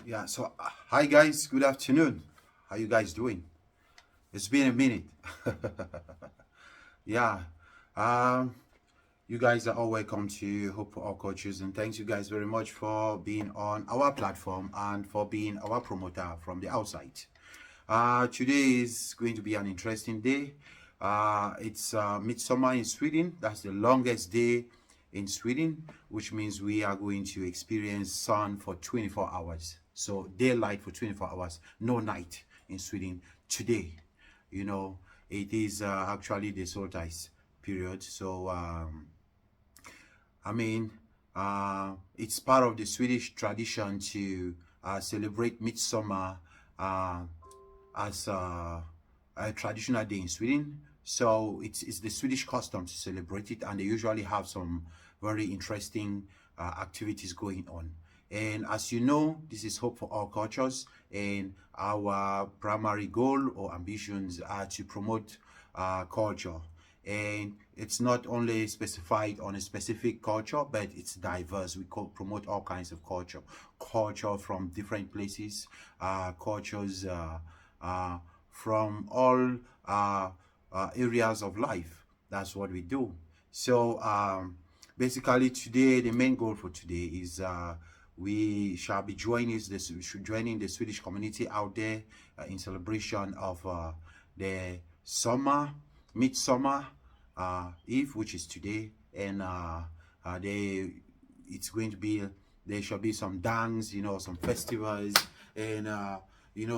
Yeah, so hi guys, good afternoon. How you guys doing? It's been a minute. Yeah. Um you guys are all welcome to Hope for All Cultures, and thanks you guys very much for being on our platform and for being our promoter from the outside. Today is going to be an interesting day. It's Midsummer in Sweden. That's the longest day in Sweden, which means we are going to experience sun for 24 hours. So daylight for 24 hours, no night in Sweden today. You know, it is actually the solstice period. So, I mean, it's part of the Swedish tradition to celebrate Midsummer uh, as a traditional day in Sweden. So it's the Swedish custom to celebrate it, and they usually have some very interesting activities going on. And as you know, this is Hope for All Cultures, and our primary goal or ambitions are to promote culture. And it's not only specified on a specific culture, but it's diverse. We promote all kinds of culture from different places, cultures uh, from all areas of life. That's what we do. So basically today, the main goal for today is we shall be joining the Swedish community out there in celebration of the midsummer eve, which is today. And they it's going to be, there shall be some dance, some festivals, and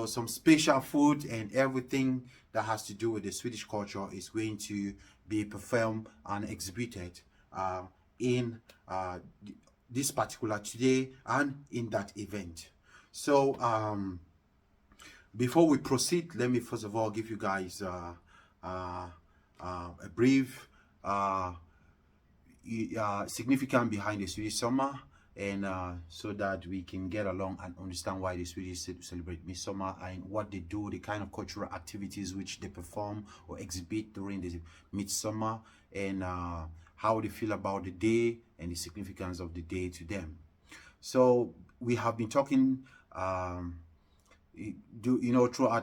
some special food, and everything that has to do with the Swedish culture is going to be performed and exhibited in this particular today and in that event. So before we proceed, let me first of all give you guys a brief significance behind the Swedish summer, and so that we can get along and understand why the Swedish celebrate Midsummer and what they do, the kind of cultural activities which they perform or exhibit during the Midsummer, and how they feel about the day and the significance of the day to them. So we have been talking throughout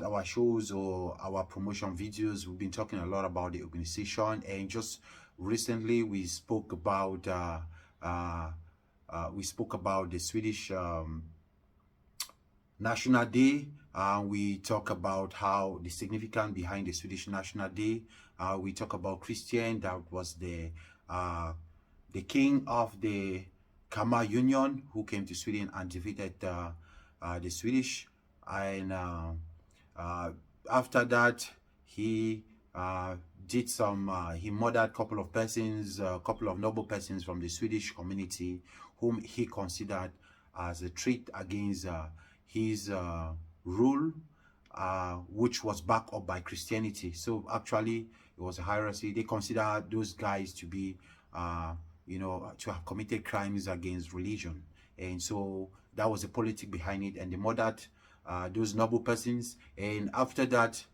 our shows or our promotion videos. We've been talking a lot about the organization, and just recently we spoke about the Swedish National Day. We talk about how the significance behind the Swedish National Day. We talk about Christian, that was the king of the Kalmar Union, who came to Sweden and defeated the Swedish. And after that, he did he murdered a couple of persons, a couple of noble persons from the Swedish community, whom he considered as a threat against his rule, which was backed up by Christianity. So actually, it was a heresy. They considered those guys to be, to have committed crimes against religion. And so that was the politics behind it, and they murdered those noble persons. And after that,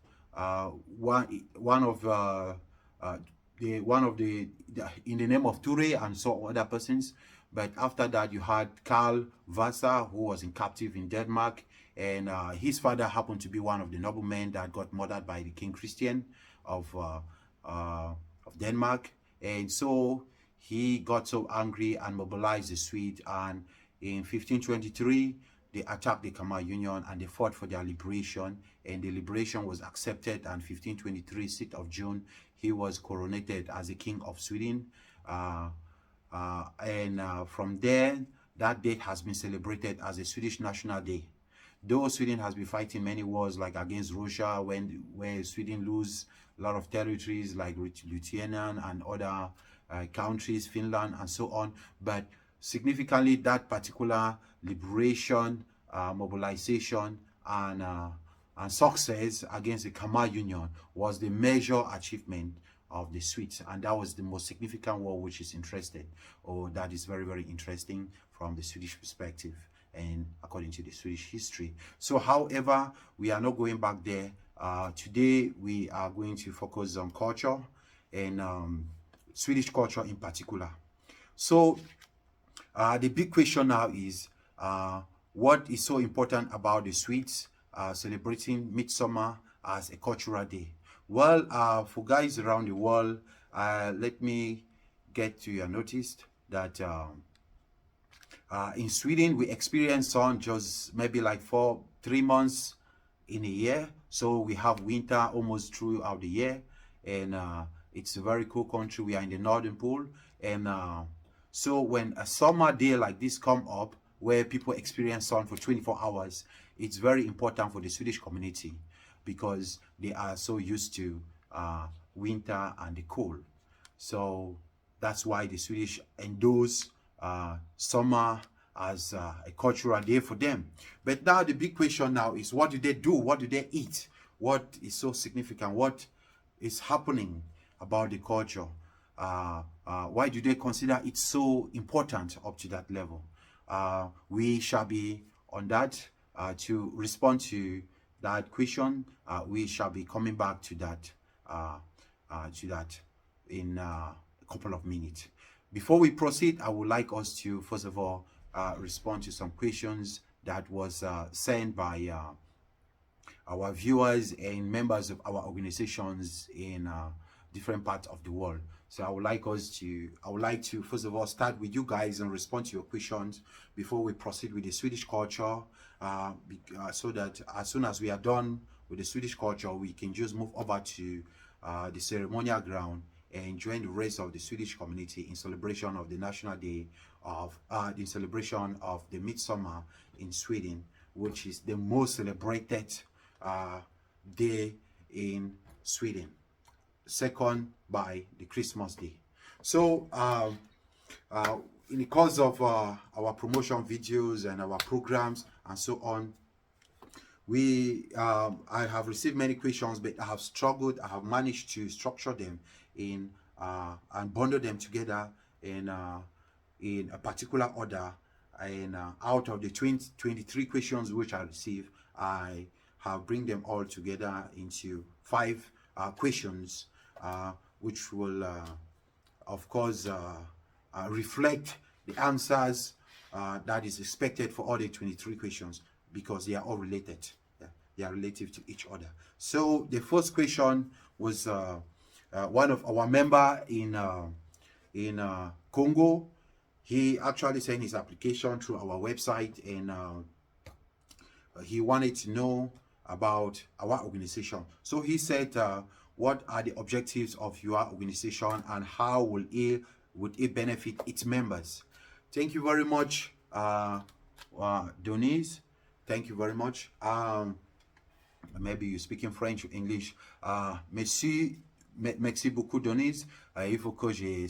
one of the in the name of Ture and so other persons. But after that, you had Karl Vasa, who was in captive in Denmark, and his father happened to be one of the noblemen that got murdered by the King Christian of Denmark. And so he got so angry and mobilized the Swedes, and in 1523 they attacked the Kalmar Union and they fought for their liberation, and the liberation was accepted. And 1523, 6th of June, he was coronated as the King of Sweden. From there, that date has been celebrated as a Swedish National Day. Though Sweden has been fighting many wars, like against Russia, where Sweden lose a lot of territories like Lithuania and other countries, Finland and so on, but significantly that particular liberation, mobilization, and success against the Kalmar Union was the major achievement of the Swedes, and that was the most significant war which is interested, or that is very, very interesting from the Swedish perspective and according to the Swedish history. So however, we are not going back there. Today we are going to focus on culture, and Swedish culture in particular. So the big question now is, what is so important about the Swedes celebrating Midsummer as a cultural day? Well, for guys around the world, let me get to your notice that in Sweden we experience sun just maybe like 3 months in a year. So we have winter almost throughout the year, and it's a very cool country. We are in the northern pole, and so when a summer day like this come up where people experience sun for 24 hours, it's very important for the Swedish community because they are so used to winter and the cold. So that's why the Swedish endorse summer as a cultural day for them. But now the big question now is, what do they do? What do they eat? What is so significant? What is happening about the culture? Why do they consider it so important up to that level? We shall be on that to respond to that question. We shall be coming back to that in a couple of minutes. Before we proceed, I would like us to first of all respond to some questions that was sent by our viewers and members of our organizations in different parts of the world. So I would like to first of all start with you guys and respond to your questions before we proceed with the Swedish culture, so that as soon as we are done with the Swedish culture, we can just move over to the ceremonial ground and join the rest of the Swedish community in celebration of the National Day of the celebration of the Midsummer in Sweden, which is the most celebrated day in Sweden, second by the Christmas Day. So in the course of our promotion videos and our programs and so on, I have received many questions, but I have struggled. I have managed to structure them in and bundle them together in a particular order. And out of the 23 questions which I received, I have bring them all together into 5 questions, which will of course reflect the answers that is expected for all the 23 questions, because they are all related. They are relative to each other. So the first question was one of our member in Congo. He actually sent his application through our website, and he wanted to know about our organization. So he said, what are the objectives of your organization and how would it benefit its members? Thank you very much, Denise. Thank you very much. Maybe you speak in French or English. Merci beaucoup, Denise. Il faut que je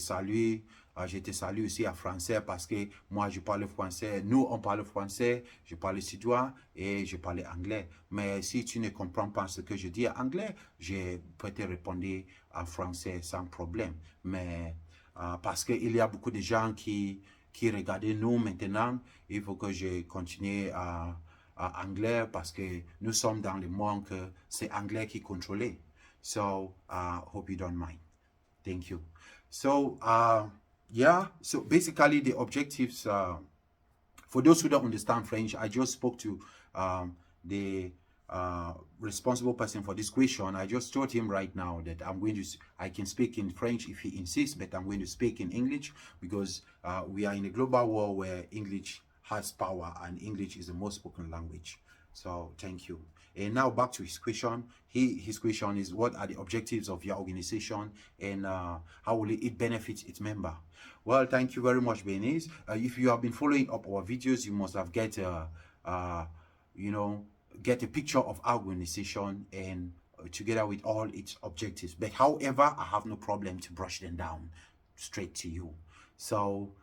te salue aussi en français parce que moi je parle français. Nous on parle français, je parle suédois et je parle anglais. Mais si tu ne comprends pas ce que je dis en anglais, je peux te répondre en français sans problème. Mais parce qu'il y a beaucoup de gens qui regardent nous maintenant, il faut que je continue à anglais parce que nous sommes dans le monde que c'est anglais qui contrôle. So hope you don't mind. Thank you. So yeah, so basically the objectives, for those who don't understand French, I just spoke to the responsible person for this question. I just told him right now that I can speak in French if he insists, but I'm going to speak in English because we are in a global world where English has power and English is the most spoken language. So thank you. And now back to his question. His question is, what are the objectives of your organization and how will it benefit its member? Well, thank you very much, Benis. If you have been following up our videos, you must have get a picture of our organization and together with all its objectives. But however, I have no problem to brush them down straight to you. So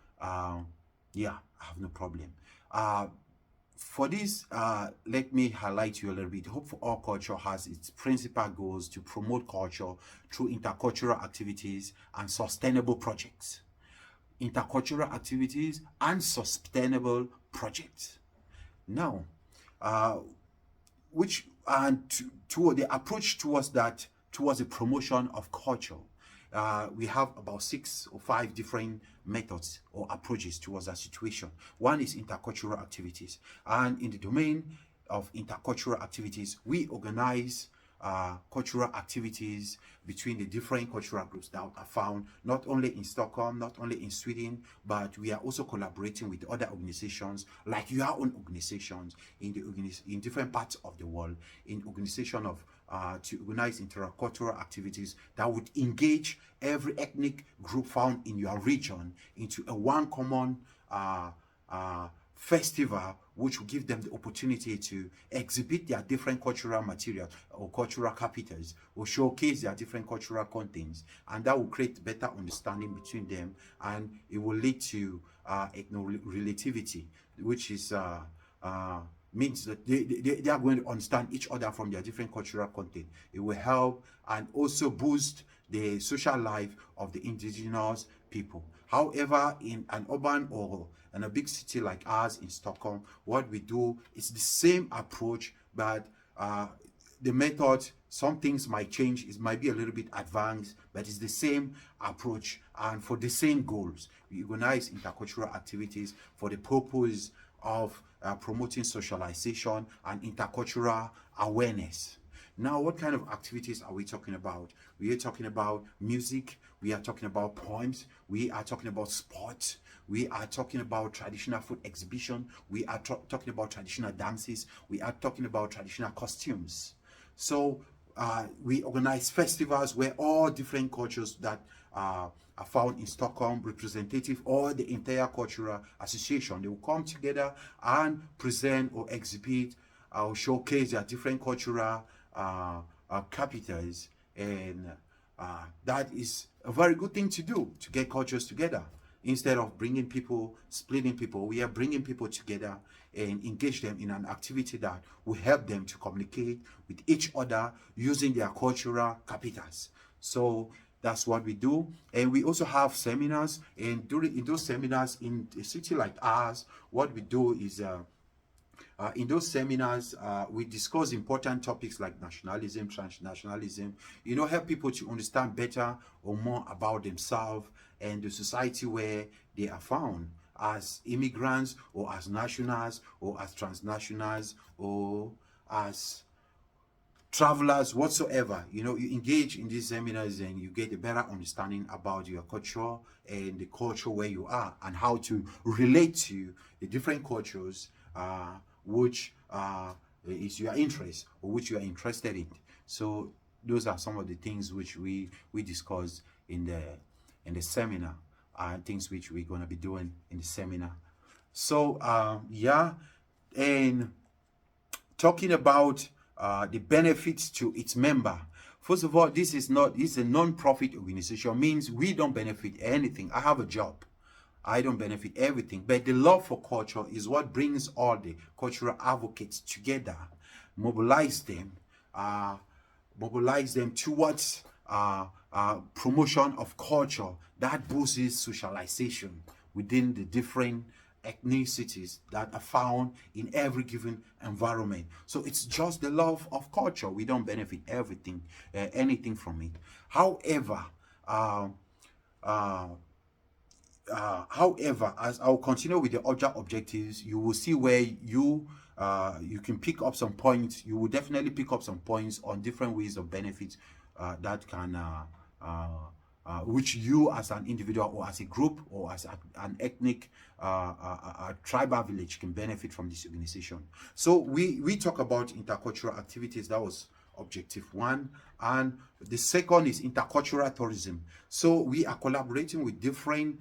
yeah, I have no problem. For this, let me highlight to you a little bit. Hope for All Culture has its principal goals to promote culture through intercultural activities and sustainable projects. Intercultural activities and sustainable projects. Now, the approach towards the promotion of culture we have about 6 or 5 different methods or approaches towards that situation. One is intercultural activities, and in the domain of intercultural activities, we organize cultural activities between the different cultural groups that are found not only in Stockholm, not only in Sweden, but we are also collaborating with other organizations like your own organizations in different parts of the world, in organization of to organize intercultural activities that would engage every ethnic group found in your region into a one common festival, which will give them the opportunity to exhibit their different cultural materials or cultural capitals, or showcase their different cultural contents, and that will create better understanding between them, and it will lead to ethno-relativity, which is means that they are going to understand each other from their different cultural content. It will help and also boost the social life of the indigenous people. However, in an urban or in a big city like ours in Stockholm, what we do is the same approach, but the method, some things might change. It might be a little bit advanced, but it's the same approach and for the same goals. We organize intercultural activities for the purpose of promoting socialization and intercultural awareness. Now, what kind of activities are we talking about? We are talking about music, we are talking about poems, we are talking about sports, we are talking about traditional food exhibition, we are talking about traditional dances, we are talking about traditional costumes. So we organize festivals where all different cultures that are found in Stockholm, representative or the entire cultural association, they will come together and present or exhibit or showcase their different cultural capitals, and that is a very good thing to do, to get cultures together. Instead of bringing people, splitting people, we are bringing people together and engage them in an activity that will help them to communicate with each other using their cultural capitals. So that's what we do. And we also have seminars, and in those seminars in a city like ours, what we do is in those seminars, we discuss important topics like nationalism, transnationalism, help people to understand better or more about themselves and the society where they are found as immigrants or as nationals or as transnationals or as travelers whatsoever. You engage in these seminars and you get a better understanding about your culture and the culture where you are and how to relate to the different cultures which is your interest or which you are interested in. So those are some of the things which we discuss in the seminar, and things which we're going to be doing in the seminar. So yeah, and talking about the benefits to its member. First of all, this is a non-profit organization, means we don't benefit anything. I have a job, I don't benefit everything, but the love for culture is what brings all the cultural advocates together, mobilize them towards promotion of culture that boosts socialization within the different ethnicities that are found in every given environment. So it's just the love of culture. We don't benefit anything from it. However, as I'll continue with the other objectives, you will see where you can pick up some points. You will definitely pick up some points on different ways of benefits that can which you as an individual or as a group or as an ethnic tribal village can benefit from this organization. So we talk about intercultural activities. That was objective 1, and the second is intercultural tourism. So we are collaborating with different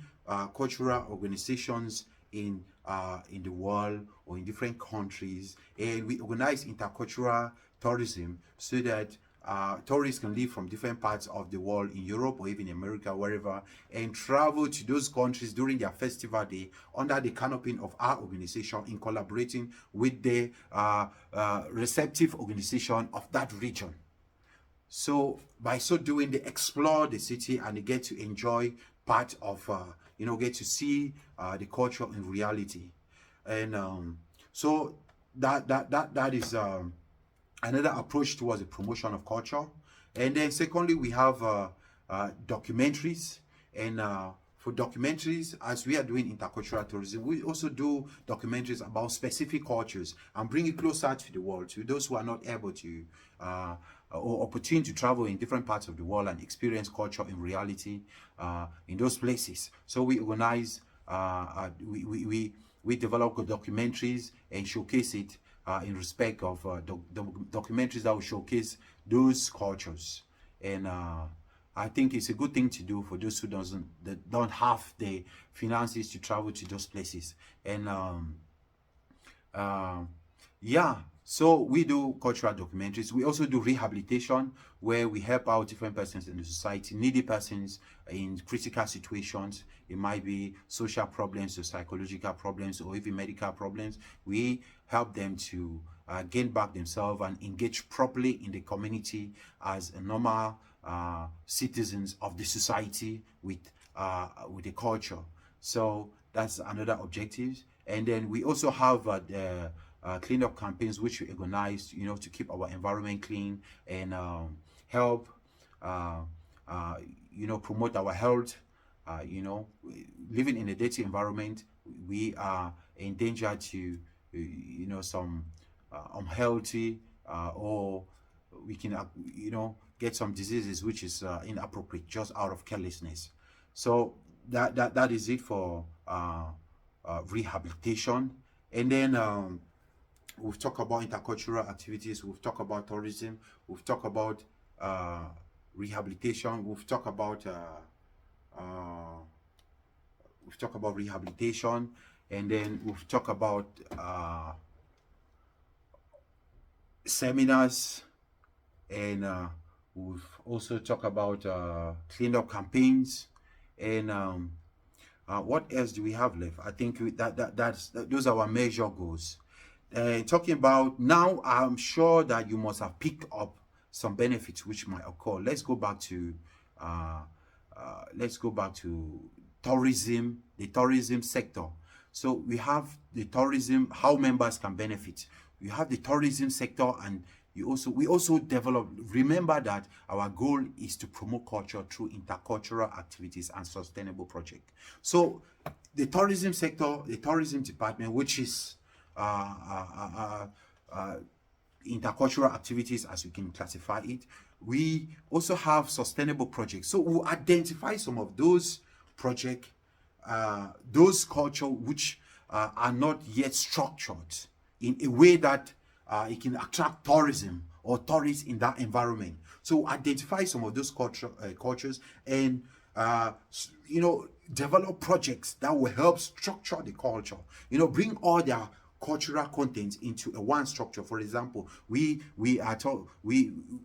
cultural organizations in the world or in different countries, and we organize intercultural tourism so that tourists can live from different parts of the world, in Europe or even America, wherever, and travel to those countries during their festival day under the canopy of our organization, in collaborating with the receptive organization of that region. So by so doing, they explore the city and they get to enjoy part of get to see the culture in reality. And so that is another approach towards the promotion of culture. And then secondly, we have documentaries. And for documentaries, as we are doing intercultural tourism, we also do documentaries about specific cultures and bring it closer to the world, to those who are not able to or opportunity to travel in different parts of the world and experience culture in reality in those places. So we organize, we develop documentaries and showcase it in respect of documentaries that will showcase those cultures. And I think it's a good thing to do for those who don't have the finances to travel to those places. And yeah, so we do cultural documentaries. We also do rehabilitation, where we help out different persons in the society, needy persons in critical situations. It might be social problems or psychological problems or even medical problems. We help them to gain back themselves and engage properly in the community as a normal citizens of the society with the culture. So that's another objective. And then we also have the cleanup campaigns, which we organize, to keep our environment clean and help promote our health. Living in a dirty environment, we are in danger to some unhealthy or we can get some diseases which is inappropriate just out of carelessness. So that is it for rehabilitation. And then we've talked about intercultural activities, we've talked about tourism, we've talked about rehabilitation, we've talked about rehabilitation, and then we've talked about seminars, and we've also talked about cleanup campaigns. And what else do we have left? I think those are our major goals. Talking about now, I'm sure that you must have picked up some benefits which might occur. Let's go back to tourism, the tourism sector. So we have the tourism, how members can benefit. You have the tourism sector, and we also develop. Remember that our goal is to promote culture through intercultural activities and sustainable projects. So the tourism sector, the tourism department, which is intercultural activities, as we can classify it. We also have sustainable projects. So we'll identify some of those projects, those culture which are not yet structured in a way that it can attract tourism or tourists in that environment. So identify some of those cultures and develop projects that will help structure the culture. Bring all their cultural content into a one structure. For example,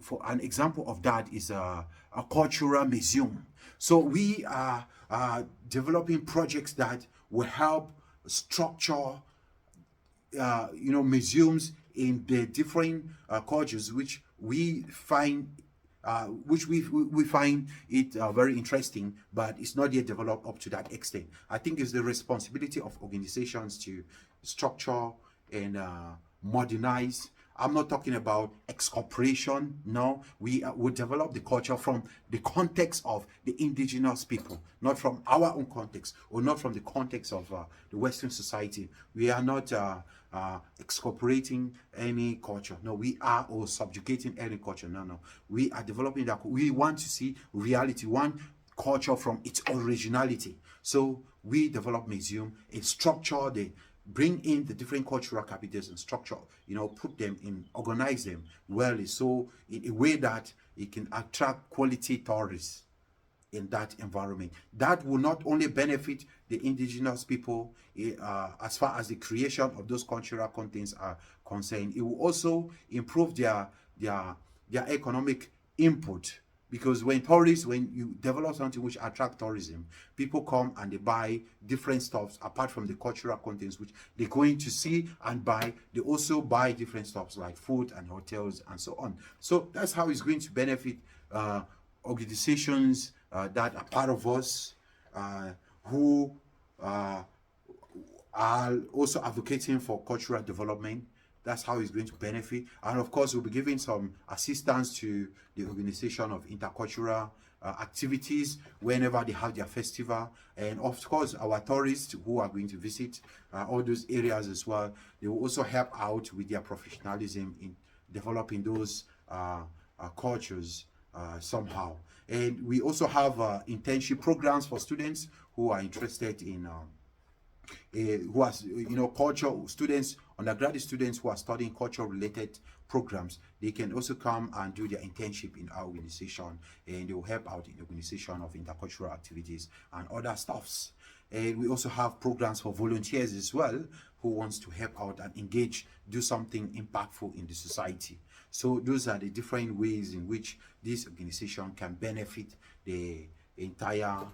for an example of that is a cultural museum. So we are developing projects that will help structure museums in the different cultures which we find we find it very interesting, but it's not yet developed up to that extent. I think it's the responsibility of organizations to structure and modernize. I'm not talking about excorporation. No, we develop the culture from the context of the indigenous people, not from our own context or not from the context of the Western society. We are not excorporating any culture. No, we are or subjugating any culture. No. We are developing that. We want to see reality, one culture from its originality. So we develop museum, a structure, they bring in the different cultural capitals and structure, put them in, organize them well, so in a way that it can attract quality tourists in that environment. That will not only benefit the indigenous people as far as the creation of those cultural contents are concerned, it will also improve their economic input. Because when you develop something which attract tourism, people come and they buy different stuffs apart from the cultural contents which they're going to see and buy. They also buy different stuffs like food and hotels and so on. So that's how it's going to benefit organizations that are part of us, who are also advocating for cultural development. That's how it's going to benefit. And of course, we'll be giving some assistance to the organization of intercultural activities whenever they have their festival. And of course, our tourists who are going to visit all those areas as well, they will also help out with their professionalism in developing those cultures somehow. And we also have internship programs for students who are interested in who are, culture students, undergraduate students who are studying culture related programs. They can also come and do their internship in our organization, and they will help out in the organization of intercultural activities and other stuffs. And we also have programs for volunteers as well, who wants to help out and engage, do something impactful in the society. So those are the different ways in which this organization can benefit the entire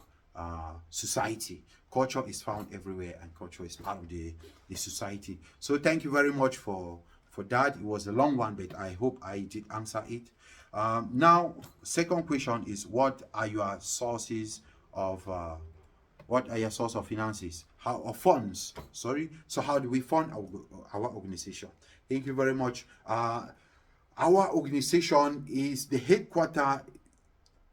society. Culture is found everywhere, and culture is part of the society. So thank you very much for that. It was a long one, but I hope I did answer it. Now, second question is, what are your sources of finances, of funds? Sorry. So how do we fund our organization? Thank you very much. Our organization is the headquarters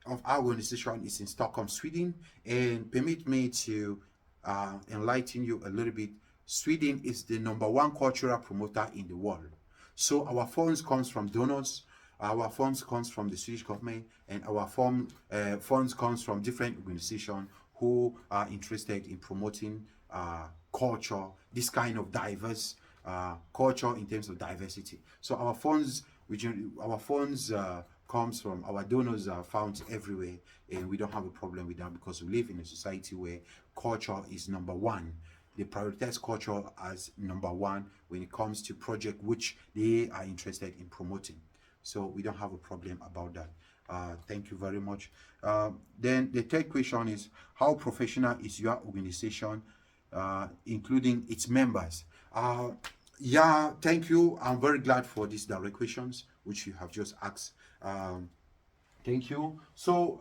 of our organization is in Stockholm, Sweden. And permit me to enlighten you a little bit. Sweden is the #1 cultural promoter in the world. So our funds comes from donors, our funds comes from the Swedish government, and our funds comes from different organizations who are interested in promoting culture, this kind of diverse culture in terms of diversity. So our funds comes from our donors are found everywhere, and we don't have a problem with that because we live in a society where culture is #1. They prioritize culture as #1 when it comes to project which they are interested in promoting. So we don't have a problem about that. Thank you very much. Then the third question is, how professional is your organization, including its members? Yeah, thank you. I'm very glad for these direct questions which you have just asked. Thank you. So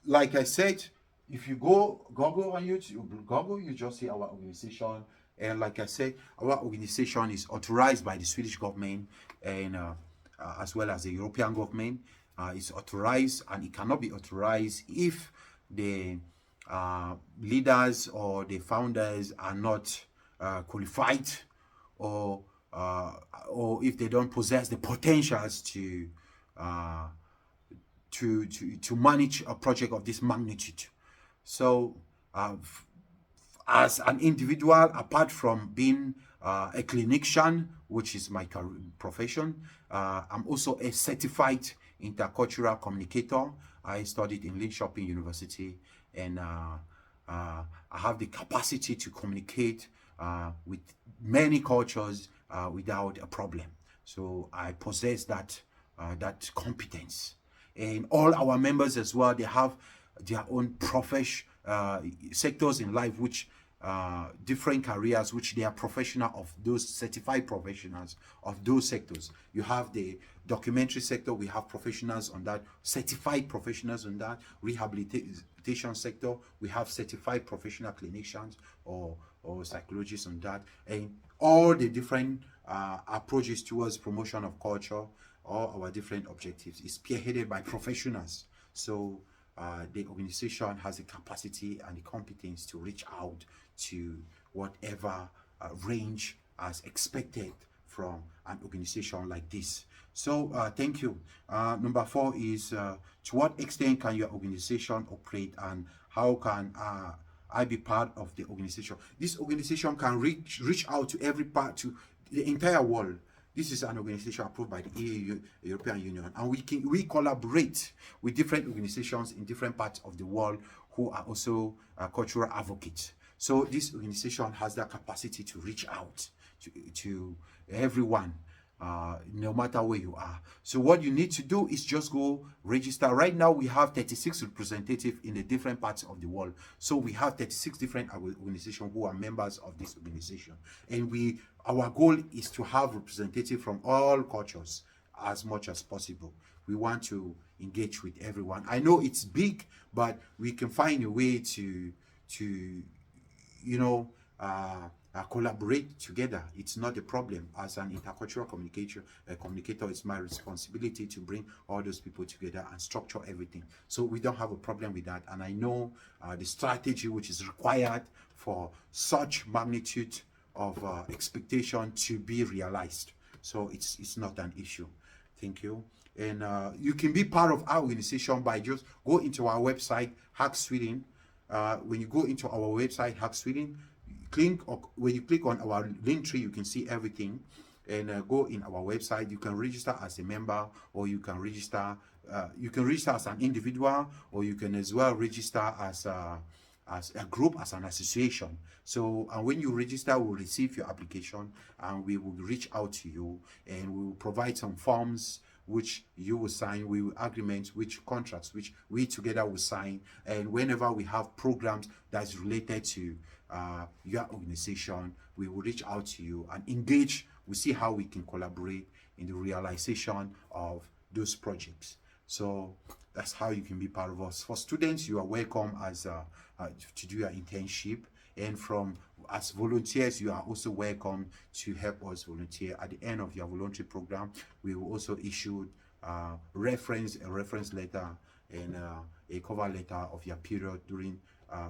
like I said, if you Google on YouTube, you just see our organization. And like I said, our organization is authorized by the Swedish government, and as well as the European government. It's authorized, and it cannot be authorized if the leaders or the founders are not qualified, or if they don't possess the potentials to manage a project of this magnitude. So as an individual, apart from being a clinician, which is my profession, I'm also a certified intercultural communicator. I studied in Linköping University, and I have the capacity to communicate with many cultures without a problem. So I possess that competence. And all our members as well, they have their own sectors in life, which different careers, which they are professional of, those certified professionals of those sectors. You have the documentary sector, we have professionals on that, certified professionals on that. Rehabilitation sector, we have certified professional clinicians or psychologists on that. And all the different approaches towards promotion of culture, all our different objectives is spearheaded by professionals. So the organization has the capacity and the competence to reach out to whatever range as expected from an organization like this. So thank you. Number 4 is, to what extent can your organization operate, and how can I be part of the organization? This organization can reach out to every part, to the entire world. This is an organization approved by the EU, European Union, and we collaborate with different organizations in different parts of the world who are also cultural advocates. So this organization has that capacity to reach out to everyone, no matter where you are. So what you need to do is just go register. Right now we have 36 representatives in the different parts of the world. So we have 36 different organizations who are members of this organization, and our goal is to have representatives from all cultures as much as possible. We want to engage with everyone. I know it's big, but we can find a way to collaborate together. It's not a problem. As an intercultural communicator, it's my responsibility to bring all those people together and structure everything. So we don't have a problem with that. And I know the strategy which is required for such magnitude of expectation to be realized. So it's not an issue. Thank you. And you can be part of our organization by just go into our website, Hack Sweden. When you go into our website, Hack Sweden, when you click on our link tree, you can see everything. And go in our website. You can register as a member, or you can register. You can register as an individual, or you can as well register as a group, as an association. So and when you register, we'll receive your application and we will reach out to you, and we will provide some forms which you will sign. We will agreements, which contracts which we together will sign. And whenever we have programs that's related to your organization, we will reach out to you and engage. We see how we can collaborate in the realization of those projects. So that's how you can be part of us. For students, you are welcome as to do your internship, and as volunteers, you are also welcome to help us volunteer. At the end of your voluntary program, we will also issue a reference letter and a cover letter of your period during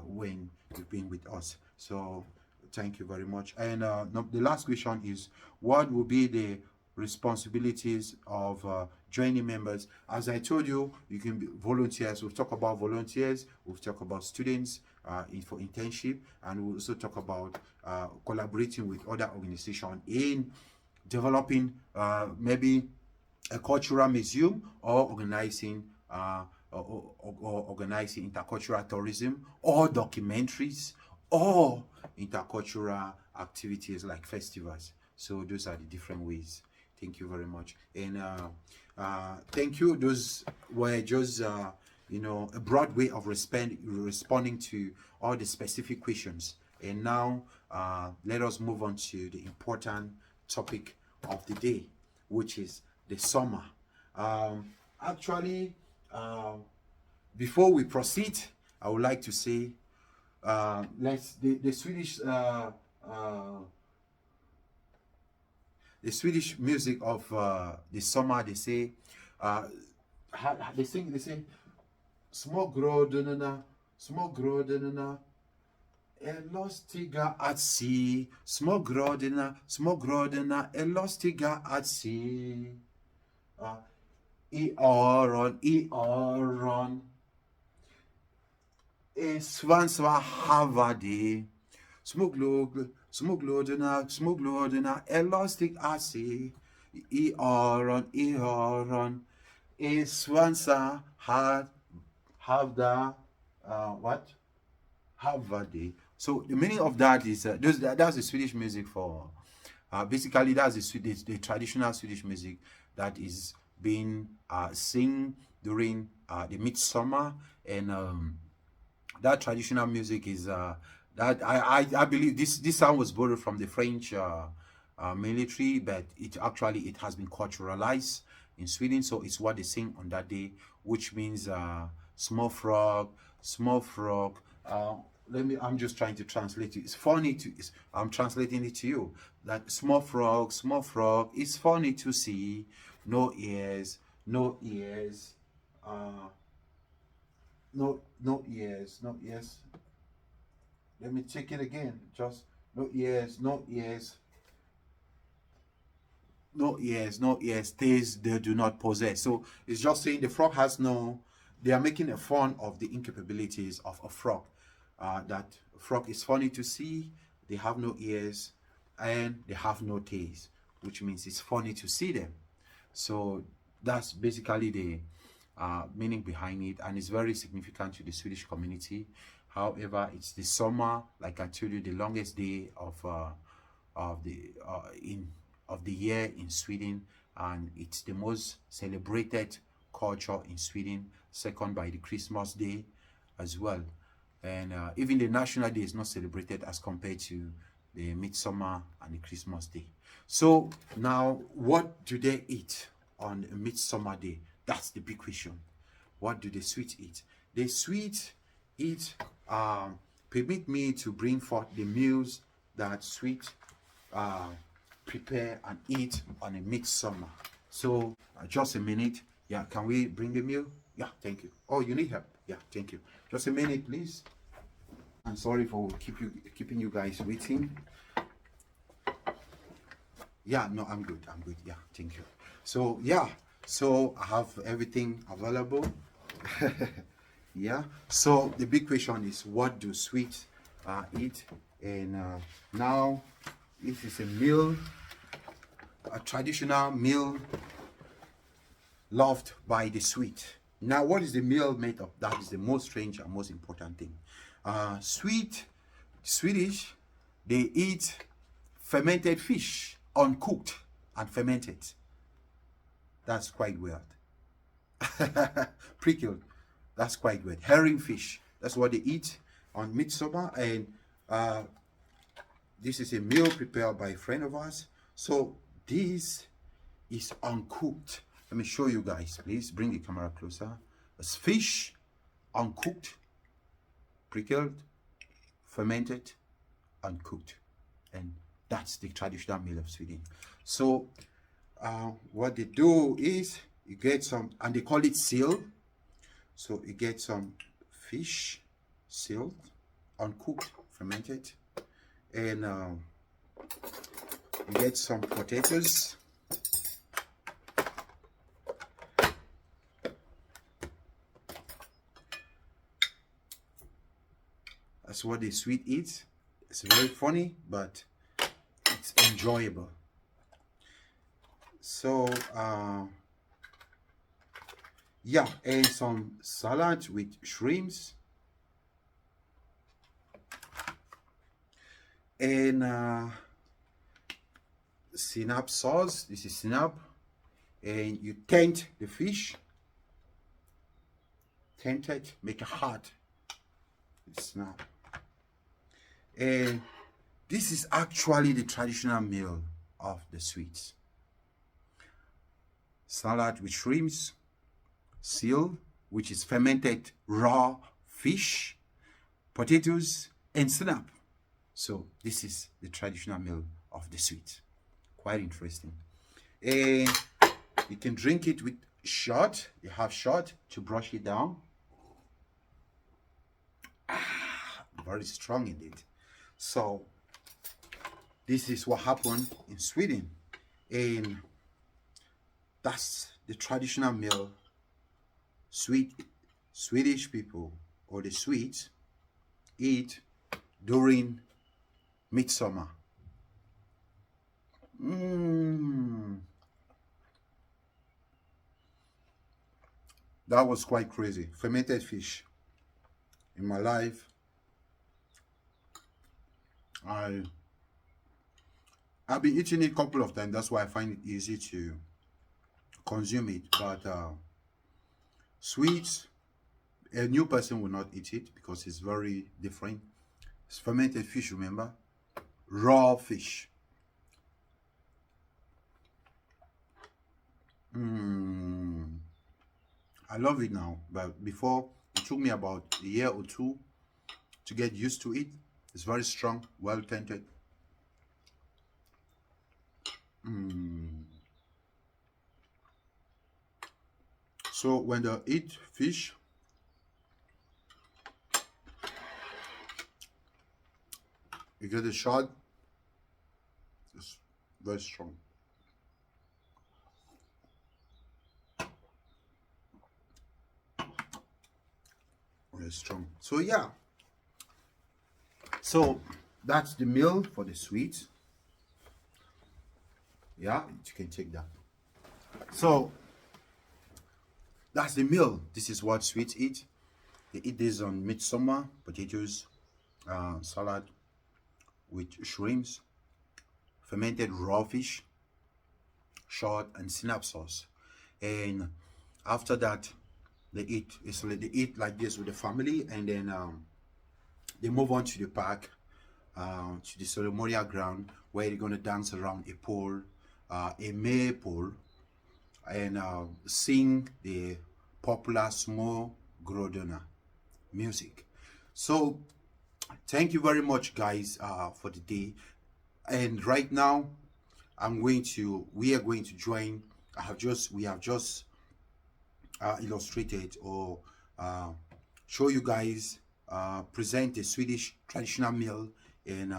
when you've been with us. So thank you very much. And the last question is, what will be the responsibilities of joining members? As I told you, you can be volunteers. We'll talk about volunteers, we'll talk about students for internship, and we'll also talk about collaborating with other organizations in developing maybe a cultural museum, or organizing organizing intercultural tourism, or documentaries, or intercultural activities like festivals. So those are the different ways. Thank you very much. And thank you. Those were just a broad way of responding to all the specific questions. And now let us move on to the important topic of the day, which is the summer. Actually, before we proceed, I would like to say the Swedish music of the summer. They say they say smågrådorna elostiga att se, smågrådorna elostiga att se. I öron svansar havade, småglådorna elastic att se. I öron svansar havda havade. So the meaning of that is that's the Swedish music for basically that's the traditional Swedish music that is being sing during the midsummer. And that traditional music is that I believe this sound was borrowed from the French military, but it has been culturalized in Sweden. So it's what they sing on that day, which means small frog. I'm just trying to translate it. It's funny I'm translating it to you. That small frog, it's funny to see. No ears. No ears. Let me check it again. Just no ears. Taste they do not possess. So it's just saying the frog has no. They are making a fun of the incapabilities of a frog. That frog is funny to see. They have no ears and they have no taste, which means it's funny to see them. So that's basically the meaning behind it, and it's very significant to the Swedish community. However, it's the summer, like I told you, the longest day of the year in Sweden, and it's the most celebrated culture in Sweden, second by the Christmas Day as well. And even the National Day is not celebrated as compared to the Midsummer and the Christmas Day. So now, what do they eat on a Midsummer Day? That's the big question. What do the Swedes eat? The Swedes eat, permit me to bring forth the meals that Swedes prepare and eat on a midsummer. So just a minute. Yeah, can we bring the meal? Yeah, thank you. Oh, you need help? Yeah, thank you. Just a minute, please. I'm sorry for keeping you guys waiting. Yeah, no, I'm good. I'm good. Yeah, thank you. So yeah, so I have everything available. Yeah. So the big question is, what do Swedes eat? And now this is a meal, a traditional meal loved by the Swedes. Now, what is the meal made of? That is the most strange and most important thing. Swedish, they eat fermented fish, uncooked and fermented. That's quite weird. Prickled. That's quite weird. Herring fish. That's what they eat on Midsummer. And this is a meal prepared by a friend of ours. So this is uncooked. Let me show you guys, please. Bring the camera closer. It's fish, uncooked, prickled, fermented, uncooked. And that's the traditional meal of Sweden. So what they do is you get some, and they call it sill. So you get some fish, sill, uncooked, fermented, and you get some potatoes. That's what the Swede eats. It's very funny, but it's enjoyable. So yeah, and some salad with shrimps, and sinap sauce. This is sinap, and you tent the fish, tent it, make it hot. It's not. And this is actually the traditional meal of the Swedes. Salad with shrimps, sill, which is fermented raw fish, potatoes, and snap. So this is the traditional meal of the Swedes. Quite interesting. And you can drink it with shot. You have shot to brush it down. Very strong indeed. So this is what happened in Sweden, and that's the traditional meal Swedish people, or the Swedes, eat during Midsummer. That was quite crazy. Fermented fish. In my life, I've been eating it a couple of times. That's why I find it easy to consume it. But Swedes, a new person will not eat it because it's very different. It's fermented fish, remember? Raw fish. I love it now, but before it took me about a year or two to get used to it. It's very strong, well tainted. So when they eat fish, you get a shot. It's very strong. Very strong. So yeah. So that's the meal for the Swedes. Yeah, you can take that. So that's the meal. This is what Swedes eat. They eat this on Midsummer: potatoes, salad with shrimps, fermented raw fish, short, and sinap sauce. And after that, they eat like this with the family, and then they move on to the park, to the ceremonial ground, where they're going to dance around a pole, a maypole, and sing the popular small grodona music. So thank you very much, guys, for the day. And right now, we are going to join. We have just illustrated or show you guys, present a Swedish traditional meal, and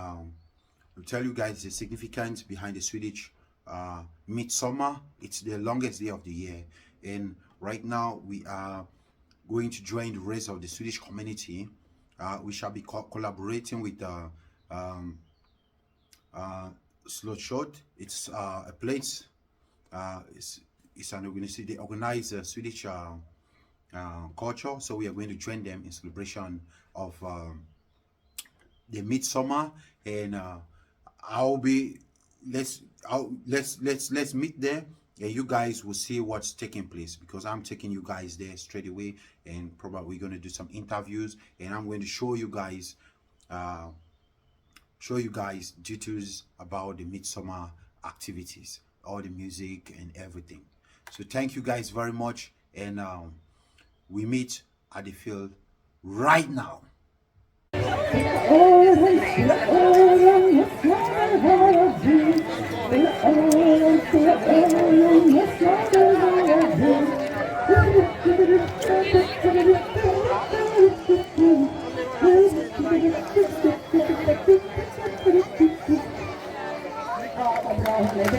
we'll tell you guys the significance behind the Swedish Midsummer. It's the longest day of the year, and right now we are going to join the rest of the Swedish community. We shall be collaborating with slott. It's a place. It's an organization. They organize Swedish culture, so we are going to join them in celebration of the Midsummer, and let's meet there, and you guys will see what's taking place, because I'm taking you guys there straight away, and probably we're going to do some interviews, and I'm going to show you guys details about the Midsummer activities, all the music and everything. So thank you guys very much, and we meet at the field right now. Det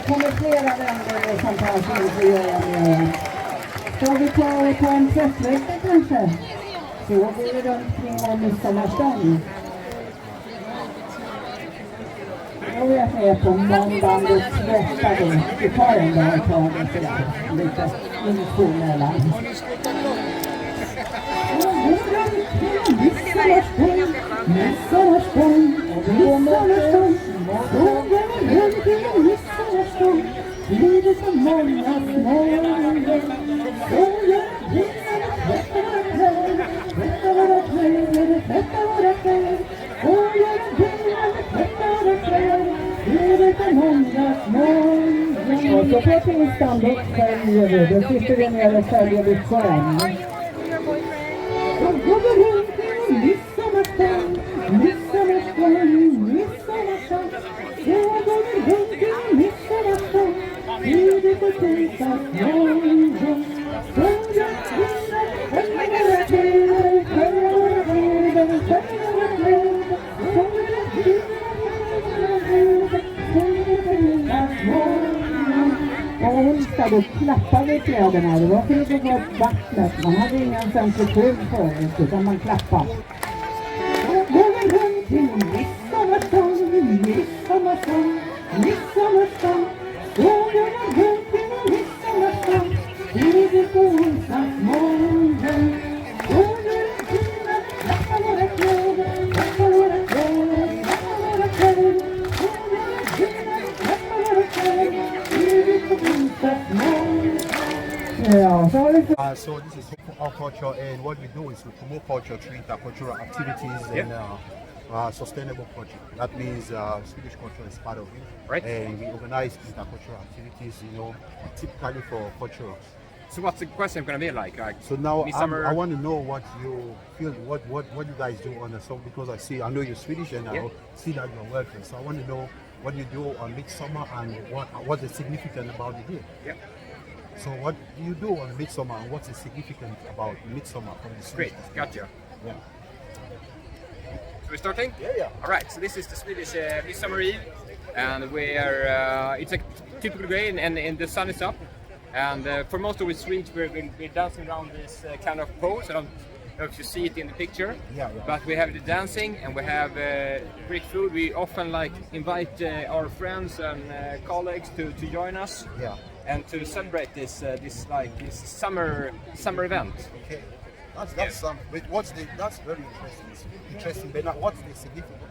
kommer flera länder som kanske inte gör med. Ska vi ta en tröstvecka kanske? Så går det runt kring vår midsommarstånd. Jag vet ni är på måndagen tröttade. Vi tar en dag och tar det sådär. Lite info mellan. Midsommarstånd. Blir det så många små. Och så på tisdagen då följer vi. Då sitter vi ner och följer vid sjön. Så går vi runt i midsommarstånd. Midsommarstånd, midsommarstånd. Så går vi runt i midsommarstånd. Blir det så tisdag morgon. Så jag kvinnar, följer våra kläder, följer våra kläder, följer våra kläder. Så jag och onsdag klappade kläderna. Det var för att det var vattnet. Man hade ingen centrifug förut, utan man klappade. Går vi runt till midsommarstånd, midsommarstånd, midsommarstånd. Går vi runt till midsommarstånd. Blir det på onsdag morgon. Går vi runt och klappar våra kläder, klappar våra kläder, klappar våra kläder. So this is our culture, and what we do is we promote culture through intercultural activities and sustainable culture. That means Swedish culture is part of it, right? And we organize intercultural activities, typically for culture. So what's the question going to be like? So now Midsummer... I want to know what you feel, what you guys do on the song, because I know you're Swedish, and I see that you're welcome. So I want to know what you do on Midsummer and what's the significance about the day. Yeah. So what do you do on Midsummer, and what's the significance about Midsummer from the Swedish? Great, gotcha. Yeah. So we're starting? Yeah. All right, so this is the Swedish Midsummer Eve, and we're it's a typical day, and the sun is up. And for most of the Swedes, we're dancing around this kind of pose. I don't know if you see it in the picture, but we have the dancing, and we have great food. We often invite our friends and colleagues to join us, and to celebrate this summer event. Okay, that's that's very interesting. It's interesting, but what's the significance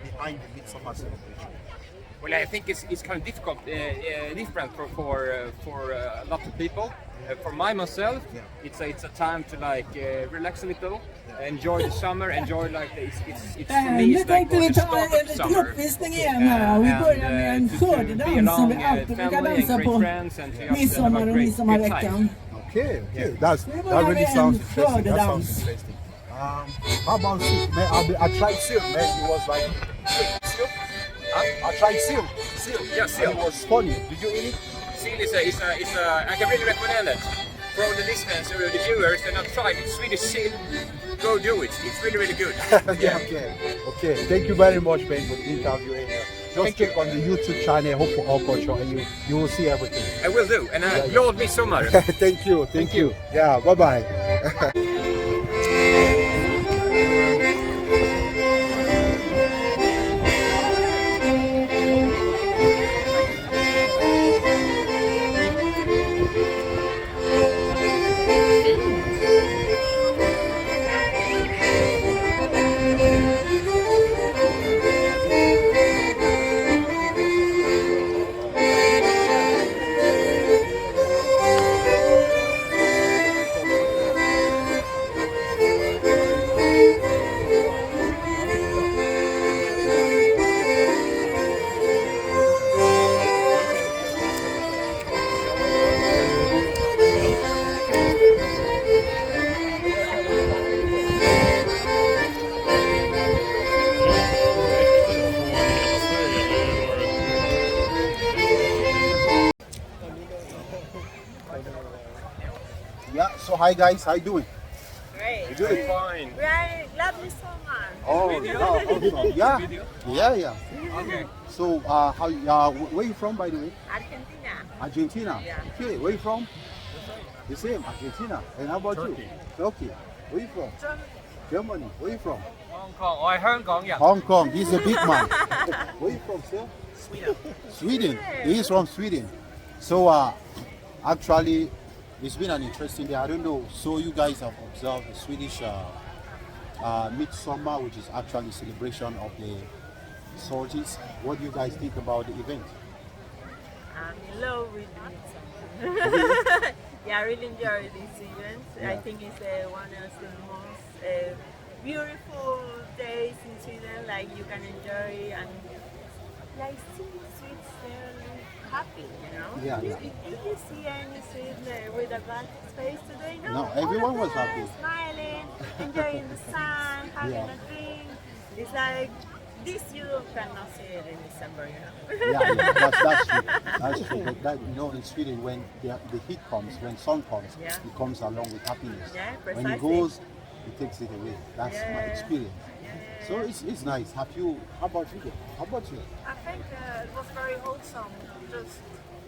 behind the Midsummer celebration? Well, I think it's kind of different for a lot of people. For myself, it's a time to relax a little, enjoy the summer, enjoy it's for me it's like the start of summer. Uppvisning igen här. Vi börjar med en skördedans som vi alltid brukar dansa på midsommar och midsommarveckan. Okay. That really sounds interesting. How about soup? Man, I tried soup, man. It was like soup. I tried seal. Yeah, seal. And it was funny. Did you eat it? Seal is I can really recommend it. For all the listeners or the viewers that have tried it, Swedish sill, go do it. It's really, really good. Yeah. Okay. Thank you very much, Ben, for the interview. And, just click on the YouTube channel, Hope for All Culture, and you will see everything. I will do. And glad Midsummer. Thank you. Yeah, bye-bye. Yeah, so hi guys, how you doing? Great. You doing? Fine. We are lovely summer. Oh, yeah. Okay. So, where you from, by the way? Argentina. Argentina. Yeah. Okay, where you from? The same, Argentina. And how about you? Turkey. Where you from? Germany. Where you from? Hong Kong. Oh, Hong Kong, yeah. Hong Kong. He's a big man. Where you from, sir? Sweden. Sweden. He is from Sweden. So, actually, it's been an interesting day. I don't know. So you guys have observed the Swedish Midsummer, which is actually celebration of the solstice. What do you guys think about the event? I'm in love with Midsummer. Yeah, I really enjoy this event. I think it's one of the most beautiful days in Sweden. Like you can enjoy and like see Swedes they're happy, you know. Yeah. Did you see any Swede with a bad face today? No, all everyone of was them happy. smiling, enjoying the sun, having Yeah. a drink. It's like this you cannot see it in December, you know. Yeah, that's true. That's true. But that, in Sweden, when the heat comes, when sun comes, Yeah. it comes along with happiness. Yeah, When it precisely. goes, it takes it away. That's my Yeah. experience. So it's nice. How about you? How about you? I think it was very wholesome. Just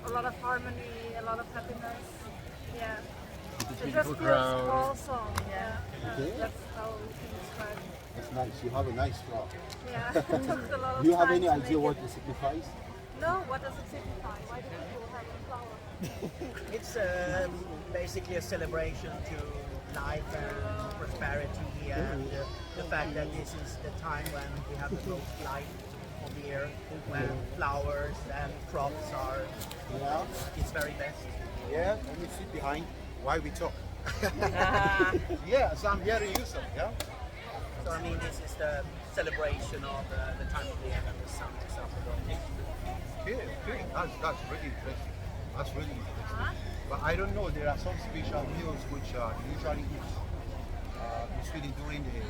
a lot of harmony, a lot of happiness. Yeah. It just feels awesome. Yeah. Okay. That's how we can describe it. That's nice. You have a nice flower. Yeah. It took a lot of Do you have time any to idea make what it. it signifies? No, what does it signify? Why do people have a flower? It's basically a celebration to life and prosperity and the fact that this is the time when we have the most light of the year, when flowers and crops are Yeah. its very best. Yeah. Let me sit behind while we talk. Yeah. So I'm hearing you, sir. Yeah. So I mean, this is the celebration of the time of the year and the sun is up and going. Okay. That's really interesting. That's really interesting. But I don't know. There are some special meals which usually eat in Sweden during the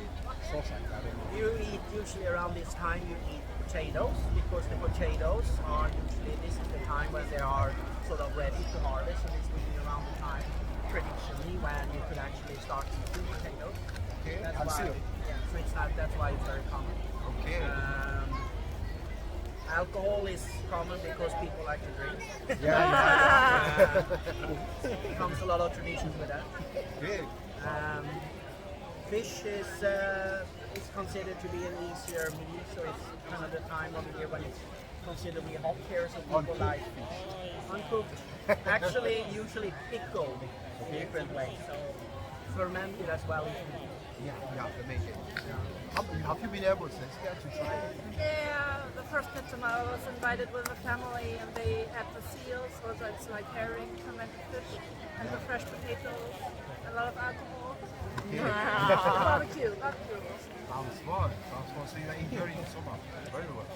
solstice. I don't know. You eat usually around this time. You eat potatoes because the potatoes are usually this is the time when they are sort of ready to harvest, and it's really around the time traditionally when you could actually start eating potatoes. Okay. That's And why, seal. so it's not, that's why it's very common. Okay. Alcohol is common because people like to drink. Yeah. Comes a lot of traditions with that. Okay. Fish is considered to be an easier meal, so it's kind of the time of the year when it's considerably hot here, so people like fish. Uncooked. Actually, usually pickled in different ways, so fermented as well. Yeah, amazing. Have you been able since there to try it? Yeah, the first Midsummer I was invited with a family and they had the seals, so it's like herring, fermented fish, and the fresh potatoes, a lot of alcohol. Barbecue. Sounds fun. So you're enjoying the summer very well.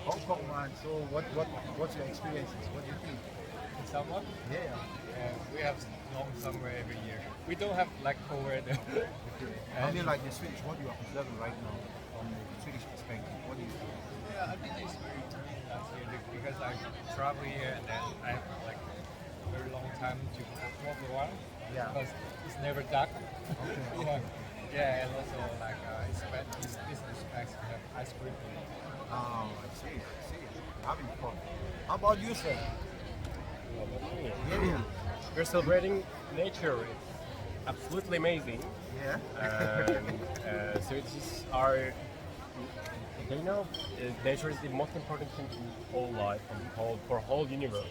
Hong Kong, man. So what's your experiences? What do you think? Midsummer. Yeah. We have long summer every year. We don't have like cold weather. I mean, like the Swedish, what you are observing right now from the Swedish perspective, what do you think? Yeah, I think it's very interesting because I travel here and then I have like a very long time to walk around. Yeah. Because it's never dark. Okay. Yeah, and also like it's business bags to have ice cream. Oh, I see. Having fun. How about you, sir? Yeah. We're celebrating nature. It's absolutely amazing. Yeah. Swedes are, they know nature is the most important thing in whole life and for whole universe.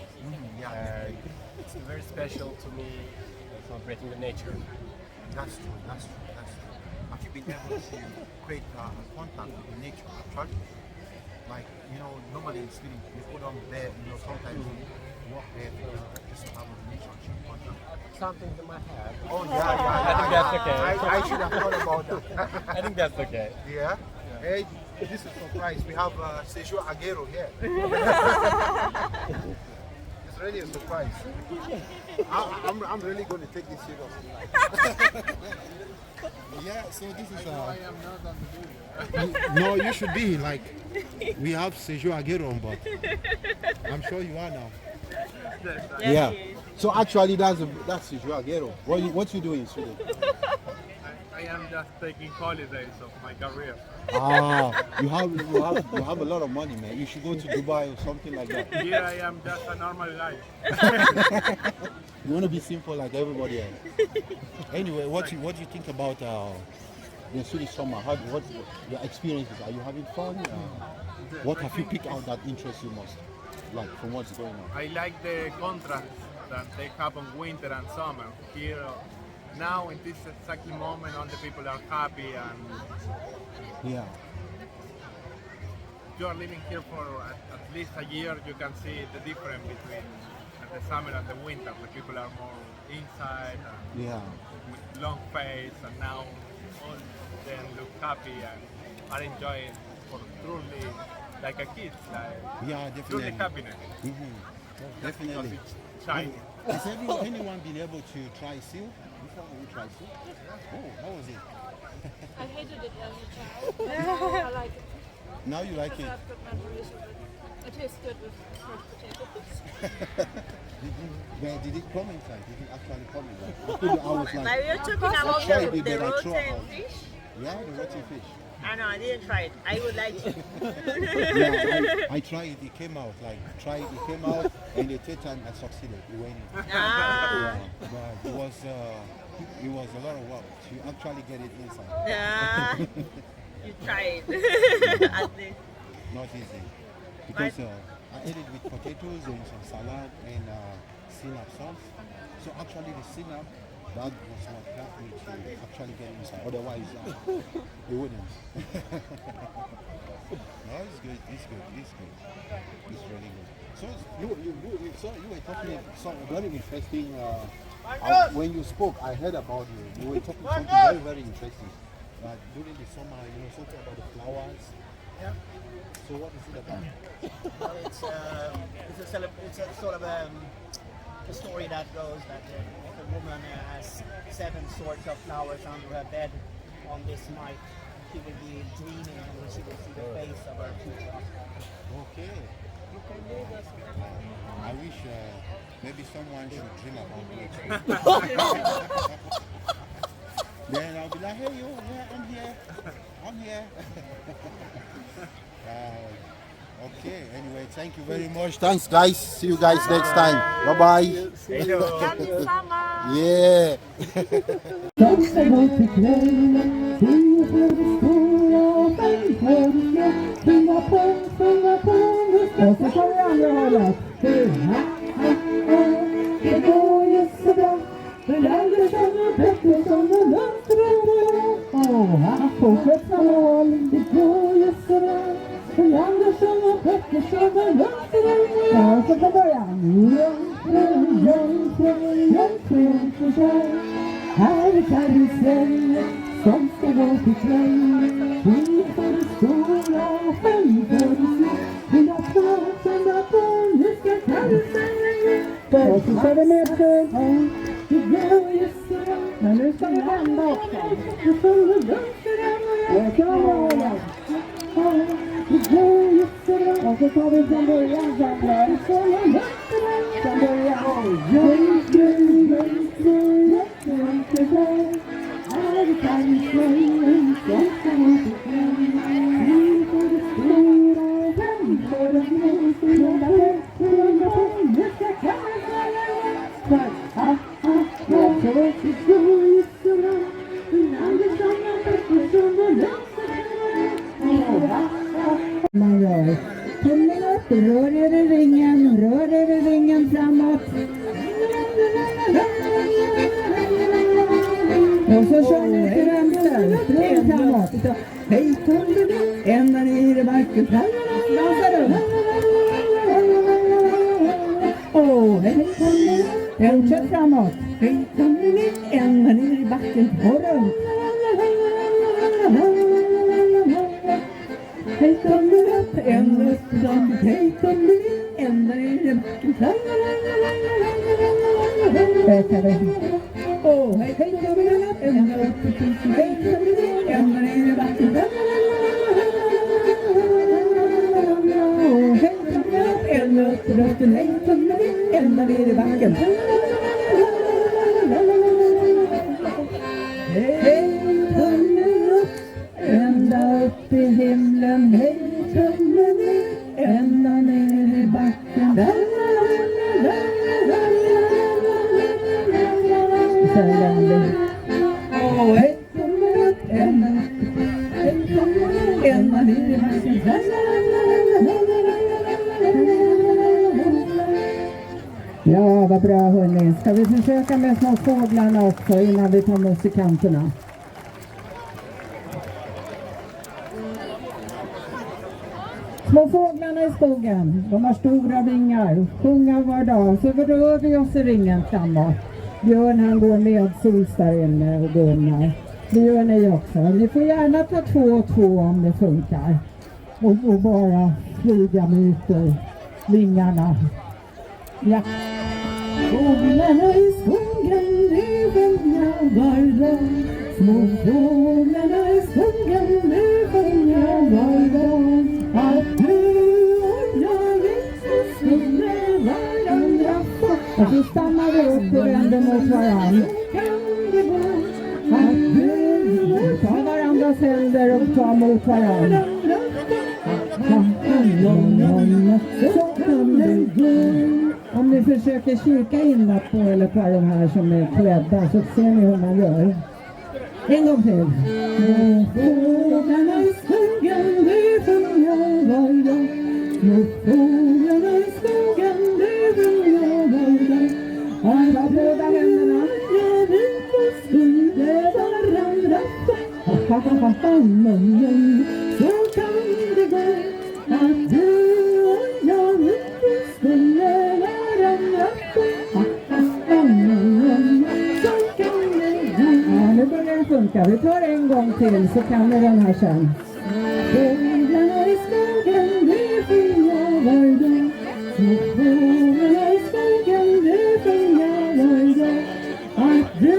Yeah. And it's very special to me celebrating the nature. That's true. Have you been able to create contact with nature actually? Like, normally in Sweden, you put on there, sometimes you walk there just to have a relationship contact. Something in my head. Oh, yeah. I think that's okay. I should have thought about that. I think that's okay. Yeah? Hey, this is a surprise. We have Sergio Aguero here. It's really a surprise. I'm really going to take this seriously. Yeah, so this is I am not on the video. No, you should be like, we have Sergio Aguero on board. I'm sure you are now. Yeah. So actually, that's Sergio Aguero. What you doing in Sweden? I am just taking holidays of my career. You have a lot of money, man. You should go to Dubai or something like that. Here I am just a normal life. You want to be simple like everybody else. Anyway, what do you think about the Swedish summer? What your experiences? Are you having fun? What have you picked out that interests you most, like from what's going on? I like the contrast that they have on winter and summer. Here, now in this exact moment, all the people are happy and Yeah. you are living here for at least a year. You can see the difference between the summer and the winter. The people are more inside and Yeah. with long face, and now all of them look happy and are enjoying for truly like a kid, like Yeah, truly definitely. happiness. Definitely. Shine. Has anyone been able to try sill? Before you try sill? Oh, how was it? I hated it as a child. Now I like it. Now you like Because it? I've got memories of it. It tastes good with smoked potatoes. Did it come inside? Did it actually come inside? I was Now like, you're talking about tried it, the then I threw rotten out. fish? Yeah, the rotten fish. I didn't try it. I would like to. Yeah, I tried it. It came out. It came out, and the third time I succeeded. It went in. Ah. Yeah, but it was a lot of work to actually get it inside. Yeah. You tried. At least. Not easy, because I ate it with potatoes and some salad and sinap sauce. So actually, the sinap that was what helped me to actually get inside. Otherwise, it wouldn't. No, it's good. It's really good. So you were talking something very interesting. When you spoke, I heard about you. You were talking something very, very interesting. During the summer, something about the flowers. Yeah. So what is it about? Well, it's a sort of a story that goes that if a woman has 7 sorts of flowers under her bed on this night, she will be dreaming and she will see the face of her future husband. Okay. I wish maybe someone should dream about me too. Then I'll be like, hey, yo, yeah, I'm here. Okay, anyway, thank you very much. Thanks, guys. See you guys next time. Bye-bye. Happy summer. Yeah. De ska gå till kvällen, till för det stora, fem för det små. Sjunga på, och så kan vi andra hålla. Det går ju så bra, för Andersson och Pettersson och Lundström. Han fortsätter håll, det går ju så bra. För Andersson och Pettersson och Lundström. Ja, så kan början. Jungfrun för sig. Här är karusellen som ska gå till kväll. 10 för det stora och 5 för det små. Skynda på, nu ska karusellen gå. Och så kör vi med full. Men nu ska vi vända också. Och så tar vi från början sen. Från man gör. Tummen upp, rör er i ringen framåt. Och så kör ni till vänster, spring framåt. Hej tummen upp, ända ner i backen. Dansa runt. Hej tummen upp, fortsätt framåt. Hej tummen upp, ända ner i backen. Och runt. Hej tummen upp, ända upp i backen. Hej tummen upp, ända ner i backen. Hej tummen upp, ända upp i backen. Hej tummen upp, ända ner i backen. Hej tummen upp, ända upp i backen. Hej tummen upp, ända ner i backen. Hej tummen upp, ända upp i himlen. Hej tummen upp, ända ner i backen. Hej tummen upp, ända ner i backen. Ja, vad bra hörni. Ska vi försöka med små fåglarna också innan vi tar musikanterna? Små fåglarna i skogen, de har stora vingar, sjunga var dag, så rör vi oss i ringen framåt. Björn han går med sols där inne och gunnar. Det gör ni också. Ni får gärna ta 2 och 2 om det funkar. Och bara flyga med vingarna. Ja. Fåglarna i skogen, det sjunger var dag. Små fåglarna i skogen, det sjunger var dag. Att du och jag inte skulle varandra få. Och så stannar vi upp och vänder mot varandra. Kan det gå att du tar varandras händer och tar mot varandra? Så kan det gå. Om ni försöker kika in på eller på de här som är klädda så ser ni hur man gör. En gång till. Fåglarna i skogen, det sjunger var dag. Fåglarna i skogen, det sjunger var dag. Alla båda händerna. Ja, vi skulle varandra. Så kan det gå att du och jag inte skulle varandra. Så kan det gå. Ja, nu börjar det funka. Vi tar en gång till så kan vi den här sen. Fåglarna i skogen, det sjunger var dag. Fåglarna i skogen, det sjunger var dag. Att du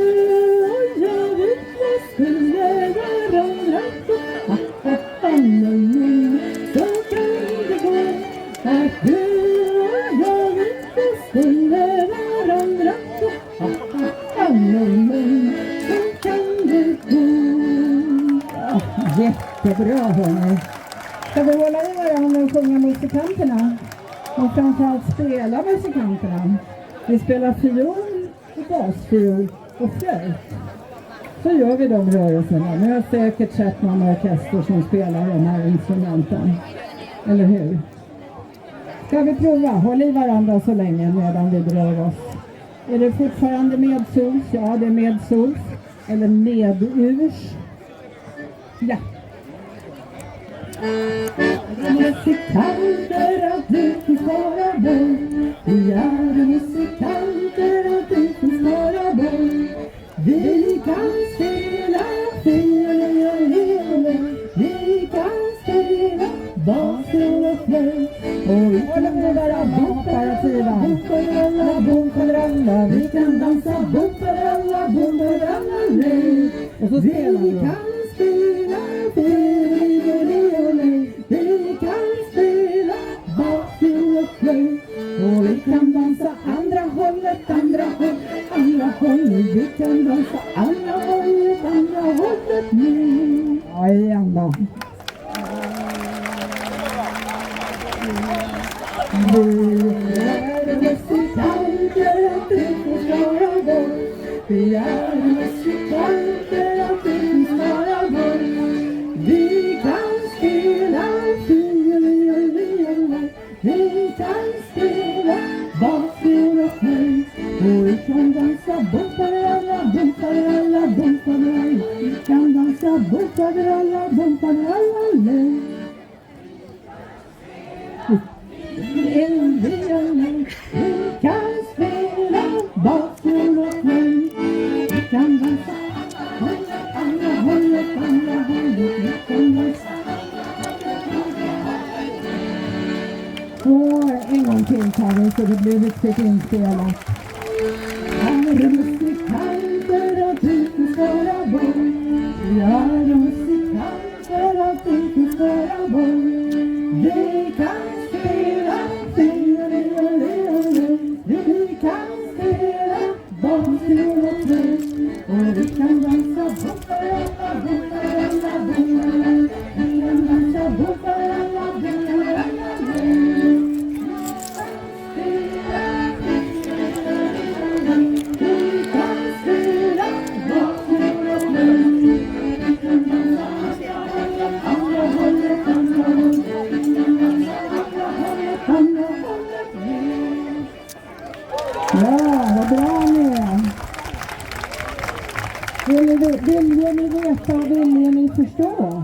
och jag inte skulle varandra. Så kan det gå att du och jag inte skulle varandra. Så kan det gå. Jättebra hörni. Ska vi hålla i varandra och sjunga musikanterna? Och framförallt spela musikanterna. Vi spelar fiol och basfiol och flöjt. Så gör vi de rörelserna. Nu har jag säkert sett någon orkester som spelar de här instrumenten. Eller hur? Ska vi prova? Håll i varandra så länge medan vi rör oss. Är det fortfarande medsols? Ja, det är medsols. Eller medurs. Ja. Musikanter att du finns bara bort. Vi är musikanter att du finns bara bort. Vi kan spela fiol, vi kan spela basfiol och flöjt. Och vi kan vara boppar och tivan. bomparalla, vi kan dansa bomparalla, bomparalla, nej. Och så spelar vi. Vi kan spela fiolin, vi kan spela bakfiol och flöjt. Och vi kan dansa andra hållet, andra hållet, andra hållet. Vi kan dansa andra hållet nu. Ja, igen då. Vi är musikanter av Finns Skaraborg. Vi kan spela fiolin, vi kan spela bakfiol och flöjt. Och vi kan dansa bomparalla, bomparalla, bomparalla. Vi kan dansa bomparalla, bomparalla, nej. Vi kan spela bakfiol och flöjt. Vi kan dansa andra hållet, andra hållet. Vi kan dansa. Och en gång till tar vi så det blir riktigt inspelat. Här är musikanter av Tyresö Skaraborg. Vi är musikanter av Tyresö Skaraborg. Vi kan spela fiolin, vi kan spela bakfiol och flöjt. Och vi kan dansa bomparalla, bomparalla, bomparalla. Vi kan dansa bomparalla, bomparalla, nej. Vi kan spela bakfiol och flöjt. Vi kan dansa andra hållet, andra hållet. Ja, vad bra ni är. Vill ni veta och vill ni förstå?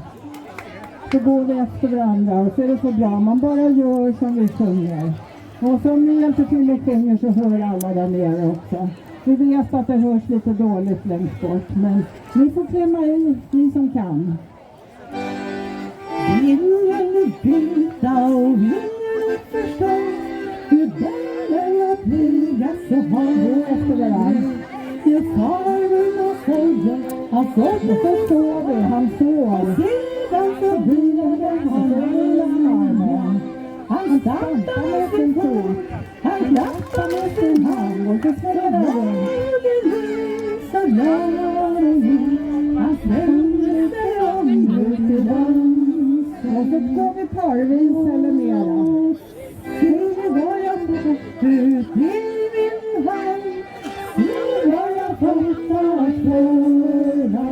Så går vi efter varandra och så är det så bra. Man bara gör som vi sjunger. Och som ni hjälper till och sjunger så hör alla där nere också. Vi vet att det hörs lite dåligt längst bort, men ni får klämma i, ni som kan. Vill byta och vill förstå hur börjar flyga så har vi efter varandra. Jag farven och sådden, han sådde förstår vi, han sår. Sedan så blir det han rullar armen. Han stampar med sin fot, han klappar med sin hand och så spelar den. Så glad och ljus, han svänger sig om ut i dans. Och så går vi parvis eller mera. Se vad jag fått ut i min hand. Se vad jag fått att föra.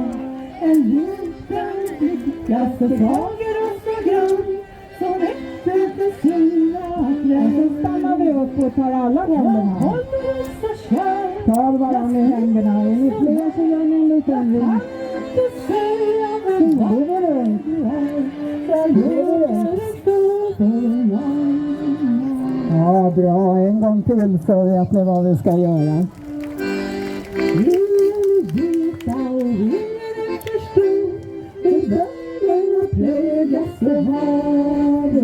En liten flicka så fager och så grann. Som växer för sina träd. Så stannar vi upp och tar alla händerna. Jag håller så kär. Tar varandra i händerna. Och ni fler så gör ni en liten ring. Så går vi runt. Så går vi runt. Ja, bra. En gång till så vet ni vad vi ska göra. Vill veta och vill förstå hur börjarna plägas så har det.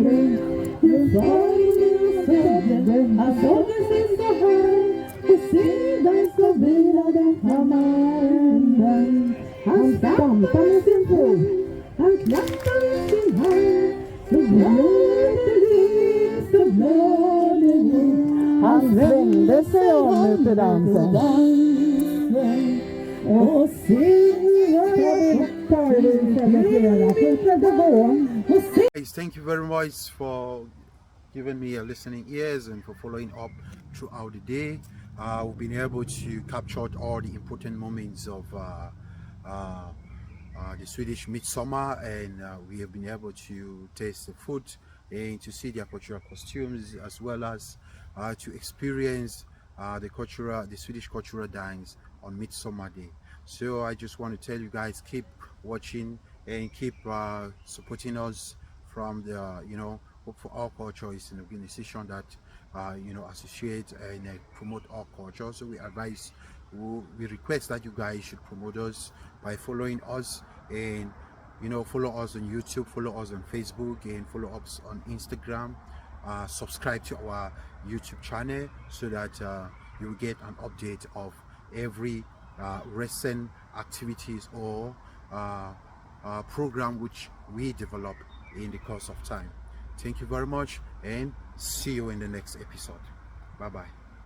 Hur fargen och sådden, han sådde sig så här. Och sedan så vilade hammaren. Han stampar med sin fot, han klappar med sin hand. Så glad det så glad det. Han svängde sig om ut i dansen. Och Guys, thank you very much for giving me a listening ears and for following up throughout the day. We've been able to capture all the important moments of the Swedish Midsummer, and we have been able to taste the food and to see their cultural costumes, as well as to experience the Swedish cultural dance on Midsummer Day. So I just want to tell you guys, keep watching and keep supporting us from the Hope for Our Culture is an organization that associate and promote our culture. So we request that you guys should promote us by following us, and follow us on YouTube, follow us on Facebook, and follow us on Instagram. Subscribe to our YouTube channel so that you will get an update of every recent activities or program which we develop in the course of time. Thank you very much, and see you in the next episode. Bye bye.